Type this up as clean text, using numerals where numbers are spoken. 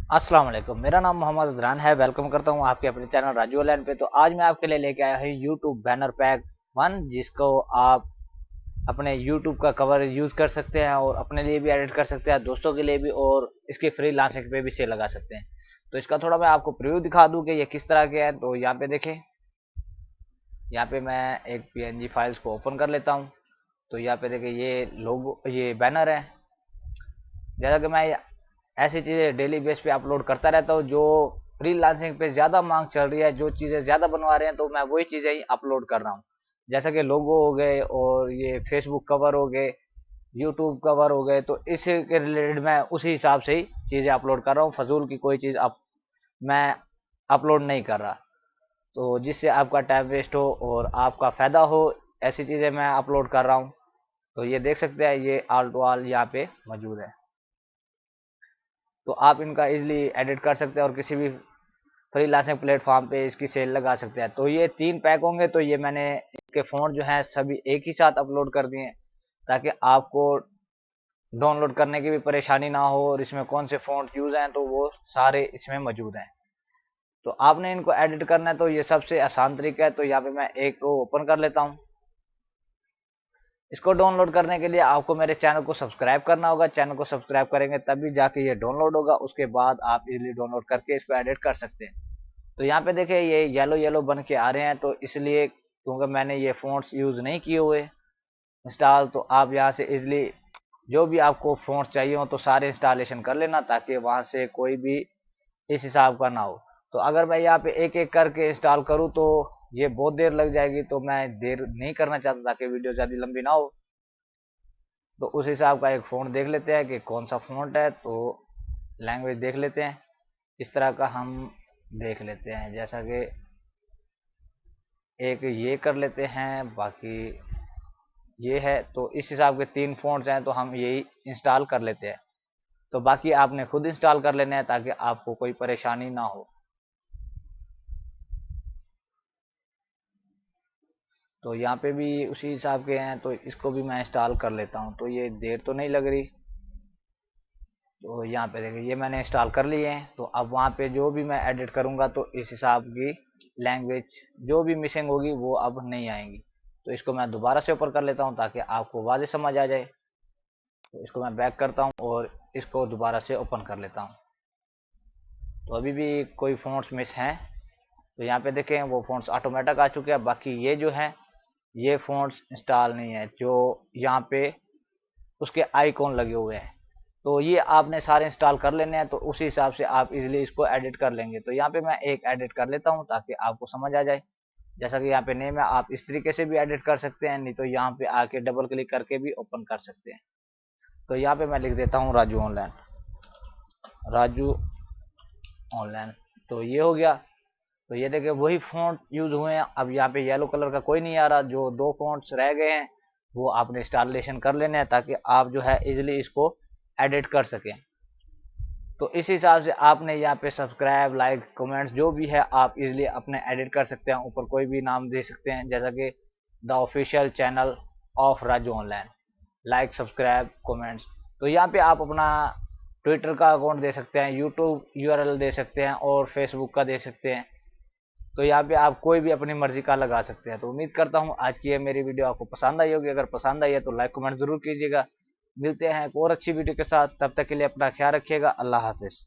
अस्सलाम वालेकुम। मेरा नाम मोहम्मद अदनान है। वेलकम करता हूँ आपके अपने चैनल राजू ऑनलाइन पे। तो आज मैं आपके लिए लेके आया हूँ यूट्यूब बैनर पैक 1, जिसको आप अपने यूट्यूब का कवर यूज कर सकते हैं और अपने लिए भी एडिट कर सकते हैं, दोस्तों के लिए भी, और इसके फ्री लांचिंग पे भी सेल लगा सकते हैं। तो इसका थोड़ा मैं आपको प्रीव्यू दिखा दूं कि ये किस तरह के है। तो यहाँ पे देखें, यहाँ पे मैं एक पीएनजी फाइल्स को ओपन कर लेता हूँ। तो यहाँ पे देखें, ये लोगो, ये बैनर है। जैसा कि मैं ऐसी चीज़ें डेली बेस पे अपलोड करता रहता हूँ जो फ्रीलांसिंग पे ज़्यादा मांग चल रही है, जो चीज़ें ज़्यादा बनवा रहे हैं, तो मैं वही चीज़ें ही अपलोड कर रहा हूँ। जैसा कि लोगो हो गए, और ये फेसबुक कवर हो गए, यूट्यूब कवर हो गए, तो इसी के रिलेटेड मैं उसी हिसाब से ही चीज़ें अपलोड कर रहा हूँ। फजूल की कोई चीज़ मैं अपलोड नहीं कर रहा, तो जिससे आपका टाइम वेस्ट हो और आपका फ़ायदा हो, ऐसी चीज़ें मैं अपलोड कर रहा हूँ। तो ये देख सकते हैं, ये ऑल टू ऑल यहाँ पे मौजूद है। तो आप इनका इजीली एडिट कर सकते हैं और किसी भी फ्रीलांसिंग प्लेटफॉर्म पे इसकी सेल लगा सकते हैं। तो ये 3 पैक होंगे। तो ये मैंने इनके फ़ॉन्ट जो हैं सभी एक ही साथ अपलोड कर दिए हैं, ताकि आपको डाउनलोड करने की भी परेशानी ना हो, और इसमें कौन से फ़ॉन्ट यूज़ हैं तो वो सारे इसमें मौजूद हैं। तो आपने इनको एडिट करना है, तो ये सबसे आसान तरीका है। तो यहाँ पे मैं एक को ओपन कर लेता हूँ। इसको डाउनलोड करने के लिए आपको मेरे चैनल को सब्सक्राइब करना होगा। चैनल को सब्सक्राइब करेंगे तभी जाके ये डाउनलोड होगा, उसके बाद आप इजीली डाउनलोड करके इसको एडिट कर सकते हैं। तो यहाँ पे देखिए, ये येलो येलो बन के आ रहे हैं, तो इसलिए क्योंकि मैंने ये फ़ॉन्ट्स यूज़ नहीं किए हुए इंस्टॉल। तो आप यहाँ से इजीली जो भी आपको फ़ॉन्ट्स चाहिए हो तो सारे इंस्टॉलेशन कर लेना, ताकि वहाँ से कोई भी इस हिसाब का ना हो। तो अगर मैं यहाँ पे एक एक करके इंस्टॉल करूँ तो ये बहुत देर लग जाएगी, तो मैं देर नहीं करना चाहता ताकि वीडियो ज़्यादा लंबी ना हो। तो उस हिसाब का एक फ़ॉन्ट देख लेते हैं कि कौन सा फ़ॉन्ट है। तो लैंग्वेज देख लेते हैं, इस तरह का हम देख लेते हैं। जैसा कि एक ये कर लेते हैं, बाकी ये है। तो इस हिसाब के 3 फ़ॉन्ट्स हैं, तो हम यही इंस्टॉल कर लेते हैं। तो बाकी आपने खुद इंस्टॉल कर लेने हैं ताकि आपको कोई परेशानी ना हो। तो यहाँ पे भी उसी हिसाब के हैं, तो इसको भी मैं इंस्टॉल कर लेता हूँ। तो ये देर तो नहीं लग रही। तो यहाँ पे देखिए, ये मैंने इंस्टॉल कर लिए हैं। तो अब वहाँ पे जो भी मैं एडिट करूँगा तो इस हिसाब की लैंग्वेज जो भी मिसिंग होगी वो अब नहीं आएंगी। तो इसको मैं दोबारा से ऊपर कर लेता हूँ ताकि आपको वाज़ेह समझ आ जाए। तो इसको मैं बैक करता हूँ और इसको दोबारा से ओपन कर लेता हूँ। तो अभी भी कोई फ़ॉन्ट्स मिस हैं। तो यहाँ पे देखें, वो फ़ॉन्ट्स ऑटोमेटिक आ चुके हैं। बाकी ये जो है, ये फ़ॉन्ट्स इंस्टॉल नहीं है, जो यहाँ पे उसके आइकॉन लगे हुए हैं। तो ये आपने सारे इंस्टॉल कर लेने हैं, तो उसी हिसाब से आप इजीली इसको एडिट कर लेंगे। तो यहाँ पे मैं एक एडिट कर लेता हूँ ताकि आपको समझ आ जाए। जैसा कि यहाँ पे नेम है, आप इस तरीके से भी एडिट कर सकते हैं, नहीं तो यहाँ पे आके डबल क्लिक करके भी ओपन कर सकते हैं। तो यहाँ पे मैं लिख देता हूँ राजू ऑनलाइन, राजू ऑनलाइन। तो ये हो गया। तो ये देखिए, वही फ़ॉन्ट यूज़ हुए हैं। अब यहाँ पे येलो कलर का कोई नहीं आ रहा। जो 2 फ़ॉन्ट्स रह गए हैं वो आपने इंस्टॉलेशन कर लेने हैं, ताकि आप जो है इजीली इसको एडिट कर सकें। तो इस हिसाब से आपने यहाँ पे सब्सक्राइब, लाइक, कमेंट्स जो भी है आप इजीली अपने एडिट कर सकते हैं। ऊपर कोई भी नाम दे सकते हैं, जैसा कि the official channel of Raju online, like, subscribe, comments. तो यहाँ पे आप अपना ट्विटर का अकाउंट दे सकते हैं, यूट्यूब यूआरएल दे सकते हैं, और फेसबुक का दे सकते हैं। तो यहाँ पे आप कोई भी अपनी मर्जी का लगा सकते हैं। तो उम्मीद करता हूँ आज की ये मेरी वीडियो आपको पसंद आई होगी। अगर पसंद आई है तो लाइक कमेंट जरूर कीजिएगा। मिलते हैं एक और अच्छी वीडियो के साथ, तब तक के लिए अपना ख्याल रखिएगा। अल्लाह हाफिज।